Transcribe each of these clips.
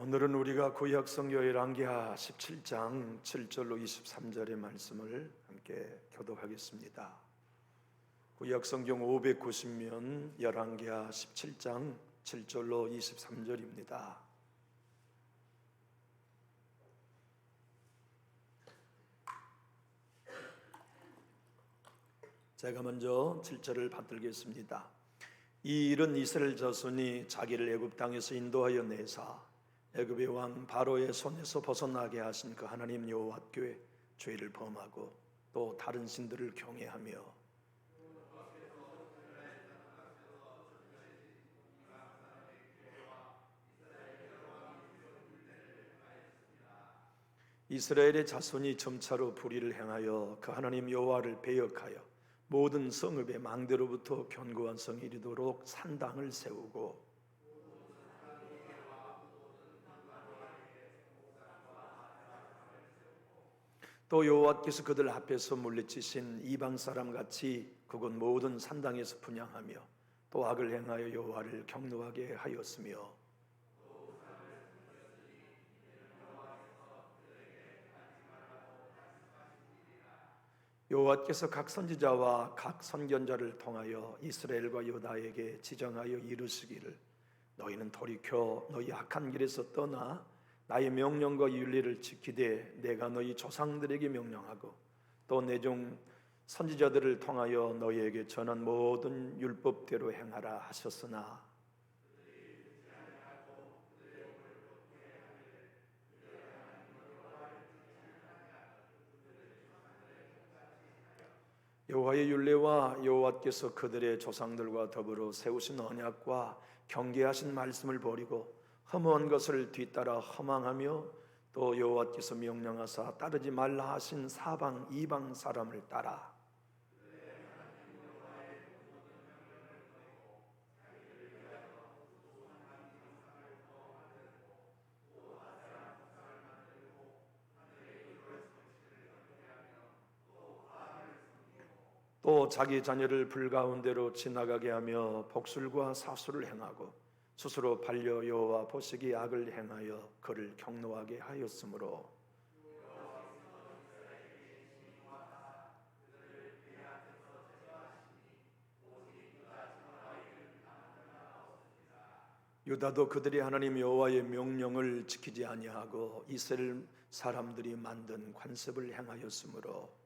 오늘은 우리가 구약성경 열왕기하 17장 7절로 23절의 말씀을 함께 교독하겠습니다. 구약성경 590면 열왕기하 17장 7절로 23절입니다. 제가 먼저 7절을 받들겠습니다. 이 일은 이스라엘 자손이 자기를 애굽 땅에서 인도하여 내사 애굽의 왕 바로의 손에서 벗어나게 하신 그 하나님 여호와께 죄를 범하고 또 다른 신들을 경외하며 이스라엘의 자손이 점차로 불의를 행하여 그 하나님 여호와를 배역하여 모든 성읍의 망대로부터 견고한 성이 이르도록 산당을 세우고 또 여호와께서 그들 앞에서 물리치신 이방 사람 같이 그곳 모든 산당에서 분향하며 또 악을 행하여 여호와를 경노하게 하였으며 여호와께서 각 선지자와 각 선견자를 통하여 이스라엘과 유다에게 지정하여 이르시기를 너희는 돌이켜 너희 악한 길에서 떠나 나의 명령과 윤리를 지키되 내가 너희 조상들에게 명령하고 또 내 종 선지자들을 통하여 너희에게 전한 모든 율법대로 행하라 하셨으나 여호와의 율례와 여호와께서 그들의 조상들과 더불어 세우신 언약과 경계하신 말씀을 버리고 허무한 것을 뒤따라 허망하며 또 여호와께서 명령하사 따르지 말라 하신 사방 이방 사람을 따라 또 자기 자녀를 불가운데로 지나가게 하며 복술과 사술을 행하고 스스로 반려 여호와 보시기 악을 행하여 그를 경노하게 하였으므로 유다도 그들이 하나님 여호와의 명령을 지키지 아니하고 이스라엘 사람들이 만든 관습을 행하였으므로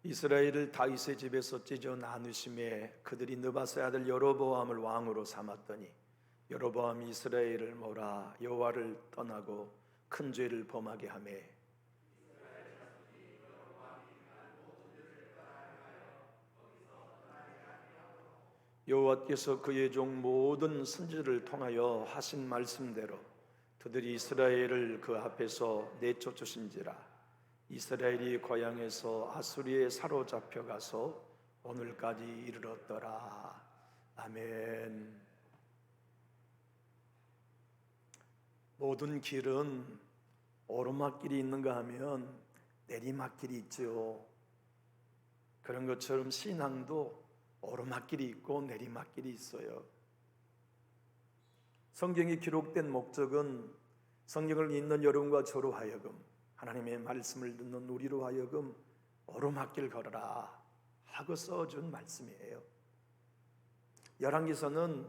이스라엘을 다윗의 집에서 찢어 나누심에 그들이 느바스의 아들 여로보암을 왕으로 삼았더니 여로보암이 이스라엘을 몰아 여호와를 떠나고 큰 죄를 범하게 하며 여호와께서 그의 종 모든 선지자를 통하여 하신 말씀대로 그들이 이스라엘을 그 앞에서 내쫓으신지라 이스라엘이 고향에서 아수리에 사로잡혀 가서 오늘까지 이르렀더라. 아멘. 모든 길은 오르막길이 있는가 하면 내리막길이 있죠. 그런 것처럼 신앙도 오르막길이 있고 내리막길이 있어요. 성경이 기록된 목적은 성경을 읽는 여러분과 저로 하여금 하나님의 말씀을 듣는 우리로 하여금 오르막길 걸어라 하고 써준 말씀이에요. 열왕기서는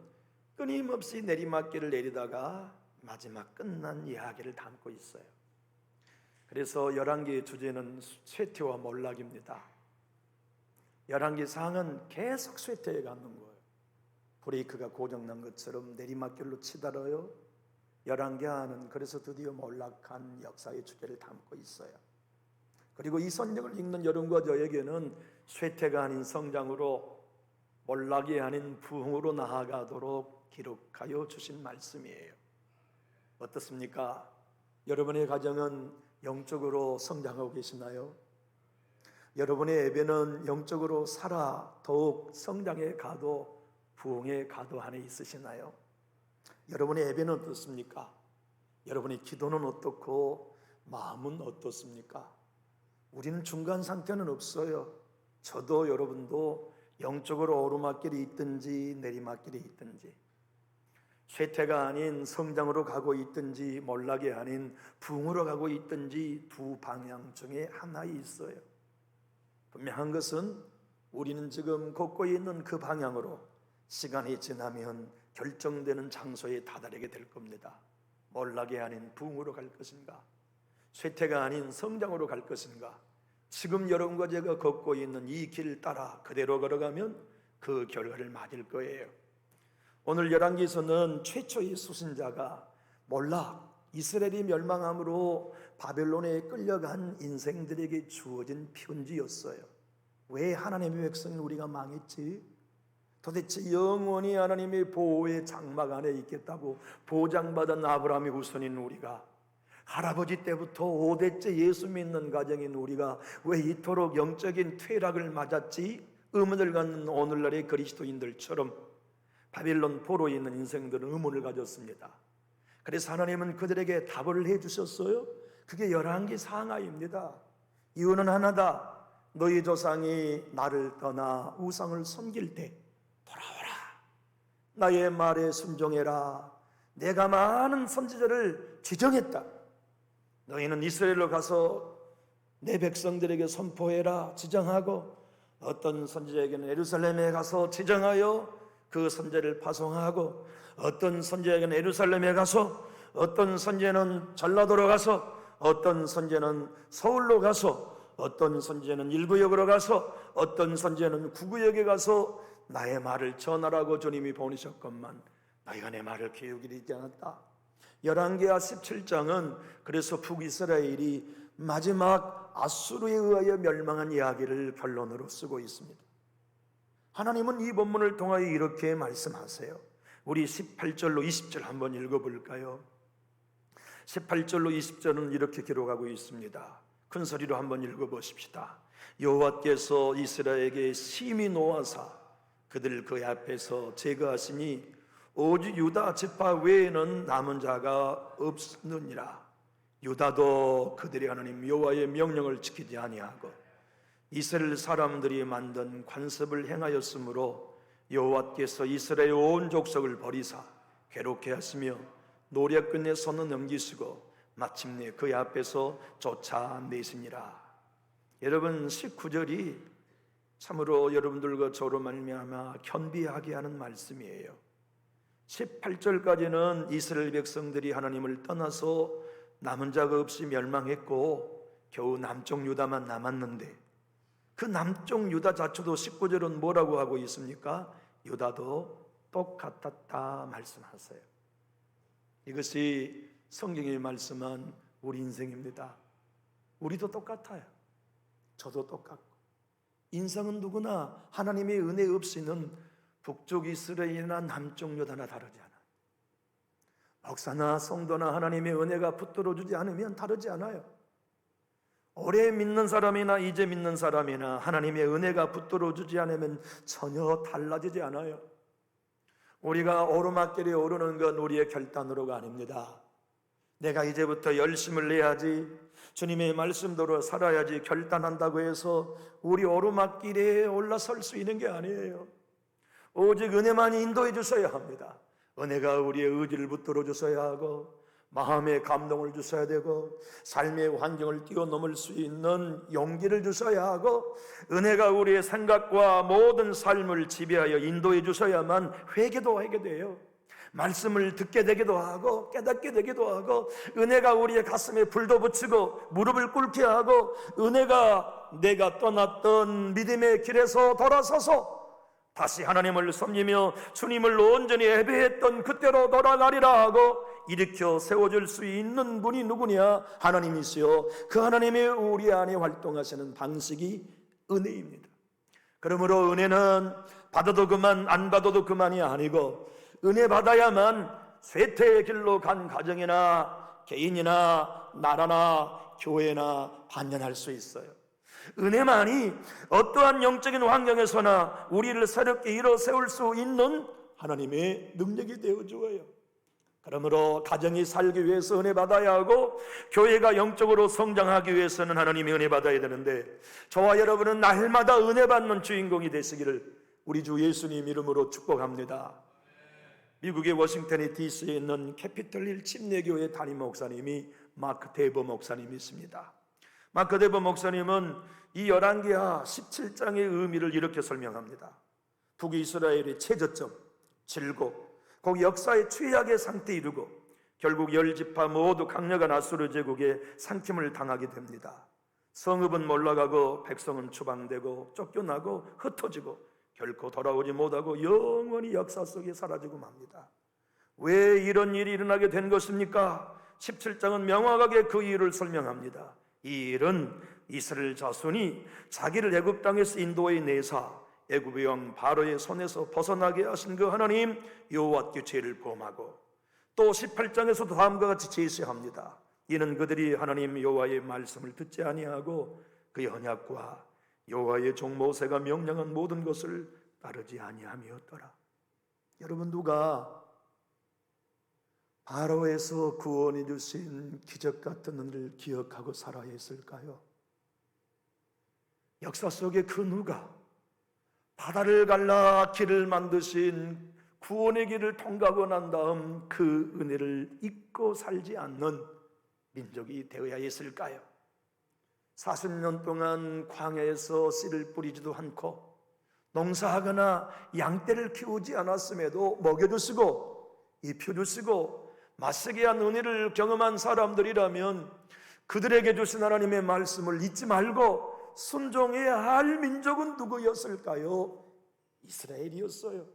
끊임없이 내리막길을 내리다가 마지막 끝난 이야기를 담고 있어요. 그래서 열왕기의 주제는 쇠퇴와 몰락입니다. 열왕기상은 계속 쇠퇴해 가는 거예요. 브레이크가 고장난 것처럼 내리막길로 치달아요. 열왕기하는 그래서 드디어 몰락한 역사의 주제를 담고 있어요. 그리고 이 성경을 읽는 여러분과 저에게는 쇠퇴가 아닌 성장으로 몰락이 아닌 부흥으로 나아가도록 기록하여 주신 말씀이에요. 어떻습니까? 여러분의 가정은 영적으로 성장하고 계시나요? 여러분의 예배는 영적으로 살아 더욱 성장의 가도 부흥의 가도 안에 있으시나요? 여러분의 예배는 어떻습니까? 여러분의 기도는 어떻고 마음은 어떻습니까? 우리는 중간 상태는 없어요. 저도 여러분도 영적으로 오르막길이 있든지 내리막길이 있든지, 쇠퇴가 아닌 성장으로 가고 있든지 몰락이 아닌 부흥으로 가고 있든지 두 방향 중에 하나에 있어요. 분명한 것은 우리는 지금 걷고 있는 그 방향으로 시간이 지나면 결정되는 장소에 다다르게 될 겁니다. 몰락이 아닌 부흥으로 갈 것인가, 쇠퇴가 아닌 성장으로 갈 것인가, 지금 여러분과 제가 걷고 있는 이 길 따라 그대로 걸어가면 그 결과를 맞을 거예요. 오늘 열왕기서는 최초의 수신자가 몰락, 이스라엘이 멸망함으로 바벨론에 끌려간 인생들에게 주어진 편지였어요. 왜 하나님의 백성인 우리가 망했지? 도대체 영원히 하나님의 보호의 장막 안에 있겠다고 보장받은 아브라함의 후손인 우리가, 할아버지 때부터 5대째 예수 믿는 가정인 우리가 왜 이토록 영적인 퇴락을 맞았지? 의문을 갖는 오늘날의 그리스도인들처럼 바벨론 포로에 있는 인생들은 의문을 가졌습니다. 그래서 하나님은 그들에게 답을 해주셨어요. 그게 열왕기 상하입니다. 이유는 하나다. 너희 조상이 나를 떠나 우상을 섬길 때 돌아오라, 나의 말에 순종해라. 내가 많은 선지자를 지정했다. 너희는 이스라엘로 가서 내 백성들에게 선포해라 지정하고, 어떤 선지자에게는 예루살렘에 가서 지정하여 그 선지자를 파송하고, 어떤 선지자에게는 예루살렘에 가서, 어떤 선지자는 전라도로 가서, 어떤 선지자는 서울로 가서, 어떤 선지자는 1구역으로 가서, 어떤 선지자는 9구역에 가서 나의 말을 전하라고 주님이 보내셨건만 너희가 내 말을 기울이지 않았다. 열왕기하 17장은 그래서 북이스라엘이 마지막 아수르에 의하여 멸망한 이야기를 결론으로 쓰고 있습니다. 하나님은 이 본문을 통하여 이렇게 말씀하세요. 우리 18절로 20절 한번 읽어볼까요? 18절로 20절은 이렇게 기록하고 있습니다. 큰 소리로 한번 읽어보십시다. 여호와께서 이스라엘에게 심히 노하사 그들 그 앞에서 제거하시니 오직 유다 지파 외에는 남은 자가 없느니라. 유다도 그들의 하나님 여호와의 명령을 지키지 아니하고 이스라엘 사람들이 만든 관습을 행하였으므로 여호와께서 이스라엘 온 족속을 버리사 괴롭게 하시며 노래 끝내 손을 넘기시고 마침내 그 앞에서 쫓아내시니라. 여러분 19절이 참으로 여러분들과 저로 말미암아 견비하게 하는 말씀이에요. 18절까지는 이스라엘 백성들이 하나님을 떠나서 남은 자가 없이 멸망했고 겨우 남쪽 유다만 남았는데, 그 남쪽 유다 자초도 19절은 뭐라고 하고 있습니까? 유다도 똑같았다 말씀하세요. 이것이 성경이 말씀한 우리 인생입니다. 우리도 똑같아요. 저도 똑같고. 인생은 누구나 하나님의 은혜 없이는 북쪽 이스라엘이나 남쪽 유다나 다르지 않아요. 목사나 성도나 하나님의 은혜가 붙들어주지 않으면 다르지 않아요. 오래 믿는 사람이나 이제 믿는 사람이나 하나님의 은혜가 붙들어주지 않으면 전혀 달라지지 않아요. 우리가 오르막길에 오르는 건 우리의 결단으로가 아닙니다. 내가 이제부터 열심을 내야지, 주님의 말씀대로 살아야지 결단한다고 해서 우리 오르막길에 올라설 수 있는 게 아니에요. 오직 은혜만이 인도해 주셔야 합니다. 은혜가 우리의 의지를 붙들어 주셔야 하고, 마음의 감동을 주셔야 되고, 삶의 환경을 뛰어넘을 수 있는 용기를 주셔야 하고, 은혜가 우리의 생각과 모든 삶을 지배하여 인도해 주셔야만 회개도 하게 돼요. 말씀을 듣게 되기도 하고 깨닫게 되기도 하고, 은혜가 우리의 가슴에 불도 붙이고 무릎을 꿇게 하고, 은혜가 내가 떠났던 믿음의 길에서 돌아서서 다시 하나님을 섬기며 주님을 온전히 예배했던 그때로 돌아가리라 하고 일으켜 세워줄 수 있는 분이 누구냐? 하나님이시요. 그 하나님이 우리 안에 활동하시는 방식이 은혜입니다. 그러므로 은혜는 받아도 그만 안 받아도 그만이 아니고, 은혜 받아야만 쇠퇴의 길로 간 가정이나 개인이나 나라나 교회나 반전할 수 있어요. 은혜만이 어떠한 영적인 환경에서나 우리를 새롭게 일어 세울 수 있는 하나님의 능력이 되어 주어요. 그러므로 가정이 살기 위해서 은혜 받아야 하고 교회가 영적으로 성장하기 위해서는 하나님의 은혜 받아야 되는데, 저와 여러분은 날마다 은혜 받는 주인공이 되시기를 우리 주 예수님 이름으로 축복합니다. 미국의 워싱턴의 DC에 있는 캐피털 힐 침례교회 담임 목사님이 마크 데버 목사님이십니다. 마크 데버 목사님은 이 열왕기하 17장의 의미를 이렇게 설명합니다. 북이스라엘의 최저점, 질곡, 그 역사의 최악의 상태에 이르고 결국 10지파 모두 강력한 아수르 제국에 상침을 당하게 됩니다. 성읍은 몰락하고 백성은 추방되고 쫓겨나고 흩어지고 결코 돌아오지 못하고 영원히 역사 속에 사라지고 맙니다. 왜 이런 일이 일어나게 된 것입니까? 17장은 명확하게 그 이유를 설명합니다. 이 일은 이스라엘 자손이 자기를 애굽 땅에서 인도해 내사 애굽의 왕 바로의 손에서 벗어나게 하신 그 하나님 여호와께 죄를 범하고, 또 18장에서도 다음과 같이 제시합니다. 이는 그들이 하나님 여호와의 말씀을 듣지 아니하고 그의 언약과 여호와의 종 모세가 명령한 모든 것을 따르지 아니함이었더라. 여러분, 누가 바로에서 구원해 주신 기적 같은 은혜를 기억하고 살아야 했을까요? 역사 속에 그 누가 바다를 갈라 길을 만드신 구원의 길을 통과하고 난 다음 그 은혜를 잊고 살지 않는 민족이 되어야 했을까요? 40년 동안 광야에서 씨를 뿌리지도 않고 농사하거나 양떼를 키우지 않았음에도 먹여주시고 입혀주시고 맞서게 한 은혜를 경험한 사람들이라면 그들에게 주신 하나님의 말씀을 잊지 말고 순종해야 할 민족은 누구였을까요? 이스라엘이었어요.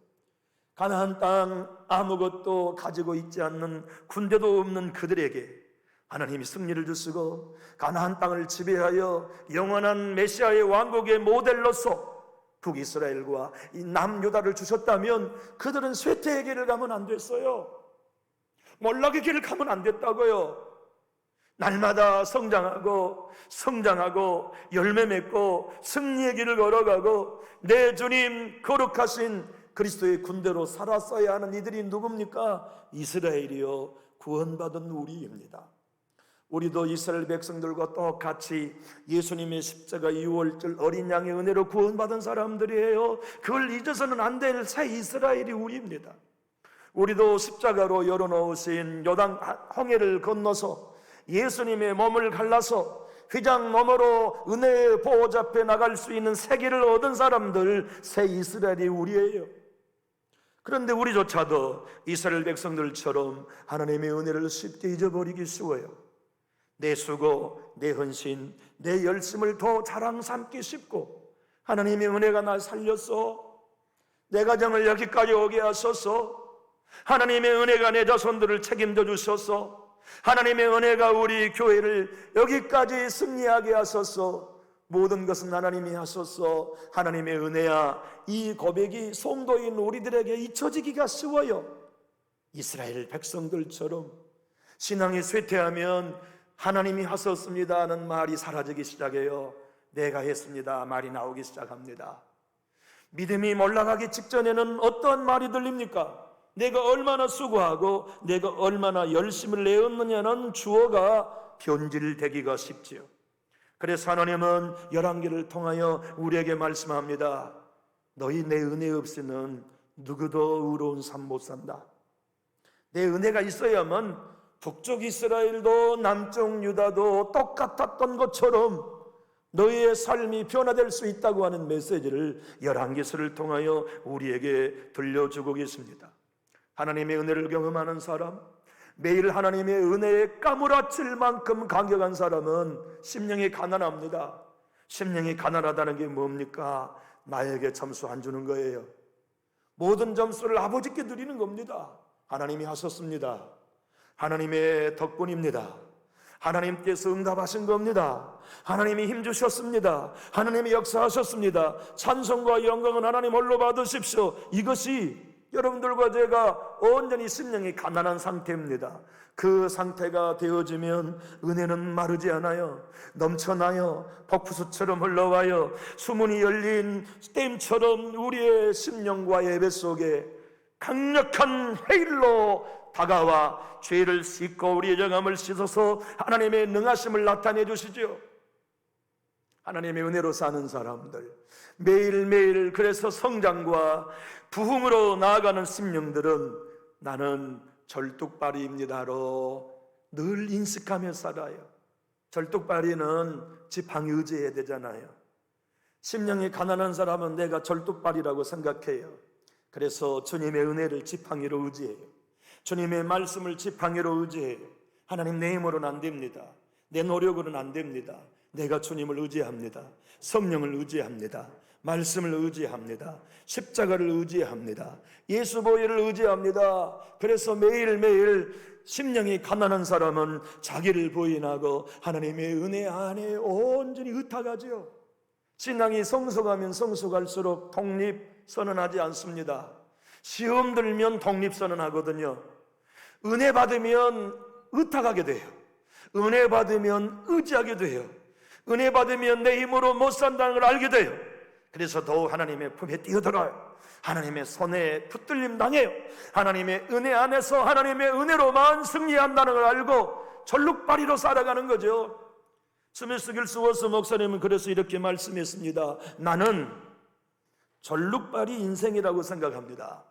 가나안 땅 아무것도 가지고 있지 않는 군대도 없는 그들에게 하나님이 승리를 주시고 가나안 땅을 지배하여 영원한 메시아의 왕국의 모델로서 북이스라엘과 이 남유다를 주셨다면 그들은 쇠퇴의 길을 가면 안 됐어요. 몰락의 길을 가면 안 됐다고요. 날마다 성장하고 열매 맺고 승리의 길을 걸어가고 내 주님 거룩하신 그리스도의 군대로 살았어야 하는 이들이 누굽니까? 이스라엘이요, 구원받은 우리입니다. 우리도 이스라엘 백성들과 똑같이 예수님의 십자가 유월절 어린 양의 은혜로 구원받은 사람들이에요. 그걸 잊어서는 안 될 새 이스라엘이 우리입니다. 우리도 십자가로 열어놓으신 요단 홍해를 건너서 예수님의 몸을 갈라서 휘장 너머로 은혜의 보호자 앞에 나갈 수 있는 세계를 얻은 사람들, 새 이스라엘이 우리예요. 그런데 우리조차도 이스라엘 백성들처럼 하나님의 은혜를 쉽게 잊어버리기 쉬워요. 내 수고, 내 헌신, 내 열심을 더 자랑 삼기 쉽고, 하나님의 은혜가 날 살렸어, 내 가정을 여기까지 오게 하소서, 하나님의 은혜가 내 자손들을 책임져 주셔서, 하나님의 은혜가 우리 교회를 여기까지 승리하게 하소서, 모든 것은 하나님이 하소서, 하나님의 은혜야, 이 고백이 성도인 우리들에게 잊혀지기가 쉬워요. 이스라엘 백성들처럼 신앙이 쇠퇴하면 하나님이 하셨습니다 하는 말이 사라지기 시작해요. 내가 했습니다 말이 나오기 시작합니다. 믿음이 몰락하기 직전에는 어떠한 말이 들립니까? 내가 얼마나 수고하고 내가 얼마나 열심을 내었느냐는 주어가 변질되기가 쉽지요. 그래서 하나님은 열왕기를 통하여 우리에게 말씀합니다. 너희 내 은혜 없이는 누구도 의로운 삶 못 산다. 내 은혜가 있어야만 북쪽 이스라엘도 남쪽 유다도 똑같았던 것처럼 너희의 삶이 변화될 수 있다고 하는 메시지를 열왕기서를 통하여 우리에게 들려주고 계십니다. 하나님의 은혜를 경험하는 사람, 매일 하나님의 은혜에 까무라칠 만큼 강력한 사람은 심령이 가난합니다. 심령이 가난하다는 게 뭡니까? 나에게 점수 안 주는 거예요. 모든 점수를 아버지께 드리는 겁니다. 하나님이 하셨습니다. 하나님의 덕분입니다. 하나님께서 응답하신 겁니다. 하나님이 힘주셨습니다. 하나님이 역사하셨습니다. 찬송과 영광은 하나님 홀로 받으십시오. 이것이 여러분들과 제가 온전히 심령이 가난한 상태입니다. 그 상태가 되어지면 은혜는 마르지 않아요. 넘쳐나요. 폭포수처럼 흘러와요. 수문이 열린 댐처럼 우리의 심령과 예배 속에 강력한 해일로 다가와 죄를 씻고 우리의 정함을 씻어서 하나님의 능하심을 나타내 주시죠. 하나님의 은혜로 사는 사람들, 매일매일 그래서 성장과 부흥으로 나아가는 심령들은 나는 절뚝발이입니다로 늘 인식하며 살아요. 절뚝발이는 지팡이 의지해야 되잖아요. 심령이 가난한 사람은 내가 절뚝발이라고 생각해요. 그래서 주님의 은혜를 지팡이로 의지해요. 주님의 말씀을 지팡이로 의지해요. 하나님, 내 힘으로는 안 됩니다. 내 노력으로는 안 됩니다. 내가 주님을 의지합니다. 성령을 의지합니다. 말씀을 의지합니다. 십자가를 의지합니다. 예수 보혈을 의지합니다. 그래서 매일매일 심령이 가난한 사람은 자기를 부인하고 하나님의 은혜 안에 온전히 의탁하죠. 신앙이 성숙하면 성숙할수록 독립 선언하지 않습니다. 시험 들면 독립 선언하거든요. 은혜 받으면 의탁하게 돼요. 은혜 받으면 의지하게 돼요. 은혜 받으면 내 힘으로 못 산다는 걸 알게 돼요. 그래서 더욱 하나님의 품에 뛰어들어요. 하나님의 손에 붙들림 당해요. 하나님의 은혜 안에서 하나님의 은혜로만 승리한다는 걸 알고 절룩발이로 살아가는 거죠. 스미스 길스워스 목사님은 그래서 이렇게 말씀했습니다. 나는 절룩발이 인생이라고 생각합니다.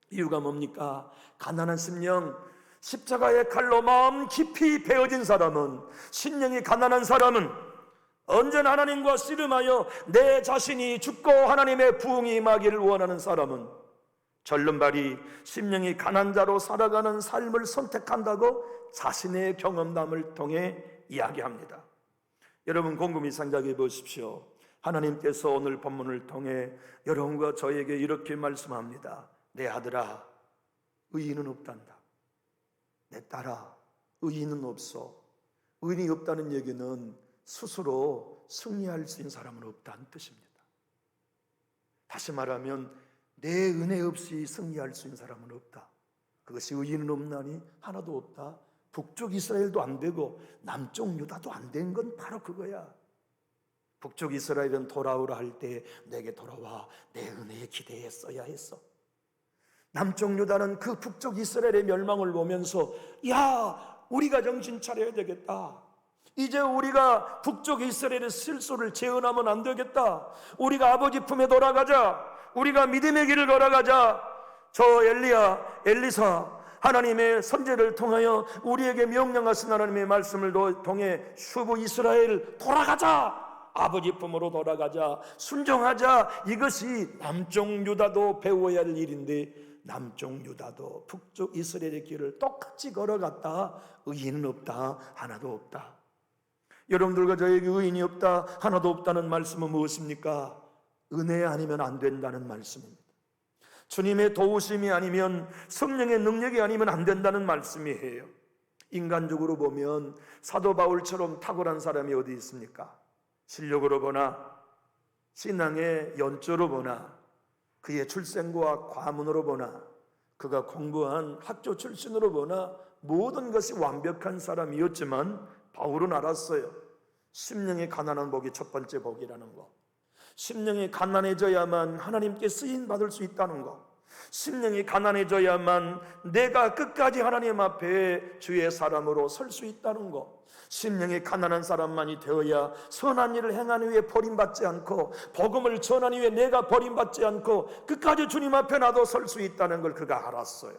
이유가 뭡니까? 가난한 심령, 십자가의 칼로 마음 깊이 베어진 사람은, 심령이 가난한 사람은 언제나 하나님과 씨름하여 내 자신이 죽고 하나님의 부흥이 임하기를 원하는 사람은 절름발이 심령이 가난 자로 살아가는 삶을 선택한다고 자신의 경험담을 통해 이야기합니다. 여러분, 곰곰이 생각해 보십시오. 하나님께서 오늘 본문을 통해 여러분과 저에게 이렇게 말씀합니다. 내 아들아, 의인은 없단다. 내 딸아, 의인은 없어. 의인이 없다는 얘기는 스스로 승리할 수 있는 사람은 없다는 뜻입니다. 다시 말하면 내 은혜 없이 승리할 수 있는 사람은 없다. 그것이 의인은 없나니 하나도 없다. 북쪽 이스라엘도 안 되고 남쪽 유다도 안 된 건 바로 그거야. 북쪽 이스라엘은 돌아오라 할 때 내게 돌아와 내 은혜에 기대했어야 했어. 남쪽 유다는 그 북쪽 이스라엘의 멸망을 보면서 야, 우리가 정신 차려야 되겠다. 이제 우리가 북쪽 이스라엘의 실수를 재현하면 안 되겠다. 우리가 아버지 품에 돌아가자. 우리가 믿음의 길을 걸어가자. 저 엘리사 하나님의 선제를 통하여 우리에게 명령하신 하나님의 말씀을 통해 슈브 이스라엘 돌아가자. 아버지 품으로 돌아가자. 순종하자. 이것이 남쪽 유다도 배워야 할 일인데 남쪽 유다도 북쪽 이스라엘의 길을 똑같이 걸어갔다. 의인은 없다. 하나도 없다. 여러분들과 저에게 의인이 없다, 하나도 없다는 말씀은 무엇입니까? 은혜 아니면 안 된다는 말씀입니다. 주님의 도우심이 아니면, 성령의 능력이 아니면 안 된다는 말씀이에요. 인간적으로 보면 사도 바울처럼 탁월한 사람이 어디 있습니까? 실력으로 보나 신앙의 연조로 보나 그의 출생과 과문으로 보나 그가 공부한 학교 출신으로 보나 모든 것이 완벽한 사람이었지만 바울은 알았어요. 심령이 가난한 복이 첫 번째 복이라는 거. 심령이 가난해져야만 하나님께 쓰임 받을 수 있다는 거. 심령이 가난해져야만 내가 끝까지 하나님 앞에 주의 사람으로 설 수 있다는 거. 심령이 가난한 사람만이 되어야 선한 일을 행한 후에 버림받지 않고 복음을 전한 후에 내가 버림받지 않고 끝까지 주님 앞에 나도 설 수 있다는 걸 그가 알았어요.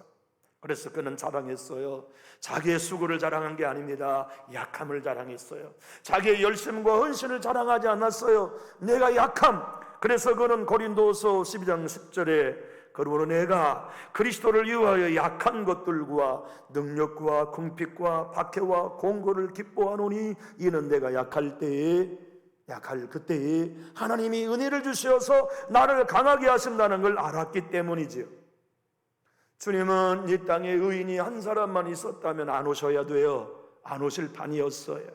그래서 그는 자랑했어요. 자기의 수고를 자랑한 게 아닙니다. 약함을 자랑했어요. 자기의 열심과 헌신을 자랑하지 않았어요. 내가 약함. 그래서 그는 고린도서 12장 10절에 그러므로 내가 그리스도를 위하여 약한 것들과 능력과 궁핍과 박해와 공고를 기뻐하노니 이는 내가 약할 그때에 하나님이 은혜를 주셔서 나를 강하게 하신다는 걸 알았기 때문이지요. 주님은 이 땅에 의인이 한 사람만 있었다면 안 오셔야 돼요. 안 오실 판이었어요.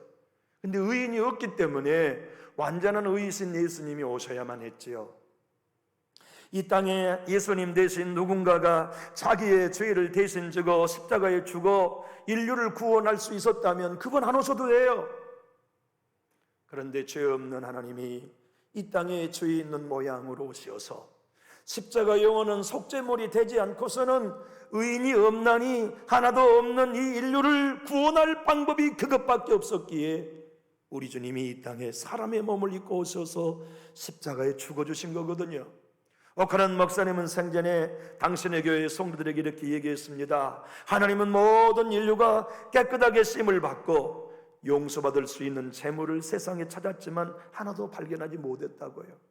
근데 의인이 없기 때문에 완전한 의이신 예수님이 오셔야만 했지요. 이 땅에 예수님 대신 누군가가 자기의 죄를 대신 지고 십자가에 죽어 인류를 구원할 수 있었다면 그건 안 오셔도 돼요. 그런데 죄 없는 하나님이 이 땅에 죄 있는 모양으로 오셔서 십자가 영혼은 속죄물이 되지 않고서는 의인이 없나니 하나도 없는 이 인류를 구원할 방법이 그것밖에 없었기에 우리 주님이 이 땅에 사람의 몸을 입고 오셔서 십자가에 죽어주신 거거든요. 오카란 목사님은 생전에 당신의 교회 성도들에게 이렇게 얘기했습니다. 하나님은 모든 인류가 깨끗하게 씀을 받고 용서받을 수 있는 재물을 세상에 찾았지만 하나도 발견하지 못했다고요.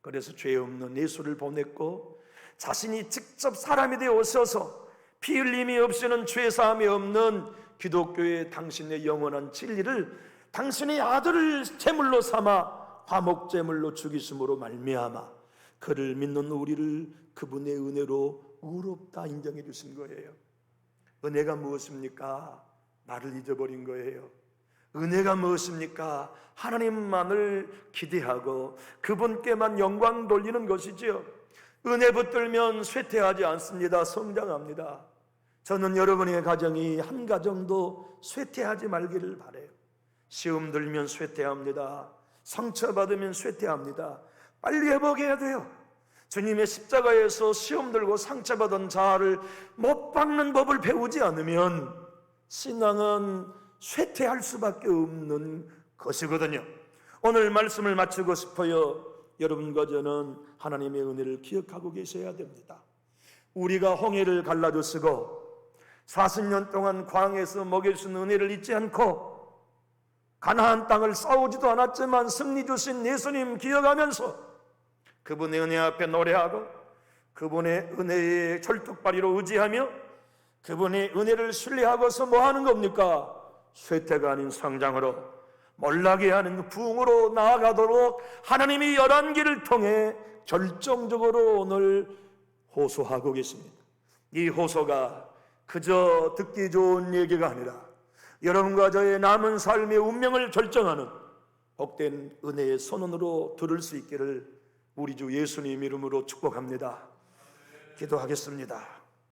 그래서 죄 없는 예수를 보냈고 자신이 직접 사람이 되어 오셔서 피 흘림이 없이는 죄 사함이 없는 기독교의 당신의 영원한 진리를 당신의 아들을 제물로 삼아 화목제물로 죽이심으로 말미암아 그를 믿는 우리를 그분의 은혜로 의롭다 인정해 주신 거예요. 은혜가 무엇입니까? 나를 잊어버린 거예요. 은혜가 무엇입니까? 하나님만을 기대하고 그분께만 영광 돌리는 것이지요. 은혜 붙들면 쇠퇴하지 않습니다. 성장합니다. 저는 여러분의 가정이 한 가정도 쇠퇴하지 말기를 바라요. 시험 들면 쇠퇴합니다. 상처받으면 쇠퇴합니다. 빨리 회복해야 돼요. 주님의 십자가에서 시험 들고 상처받은 자를 못 박는 법을 배우지 않으면 신앙은 쇠퇴할 수밖에 없는 것이거든요. 오늘 말씀을 마치고 싶어요. 여러분과 저는 하나님의 은혜를 기억하고 계셔야 됩니다. 우리가 홍해를 갈라주시고 40년 동안 광야에서 먹여주신 은혜를 잊지 않고 가나안 땅을 싸우지도 않았지만 승리 주신 예수님 기억하면서 그분의 은혜 앞에 노래하고 그분의 은혜의 철뚝바리로 의지하며 그분의 은혜를 신뢰하고서 뭐 하는 겁니까? 쇠퇴가 아닌 성장으로 몰락이 아닌 부흥으로 나아가도록 하나님이 열한기를 통해 결정적으로 오늘 호소하고 계십니다. 이 호소가 그저 듣기 좋은 얘기가 아니라 여러분과 저의 남은 삶의 운명을 결정하는 복된 은혜의 선언으로 들을 수 있기를 우리 주 예수님 이름으로 축복합니다. 기도하겠습니다.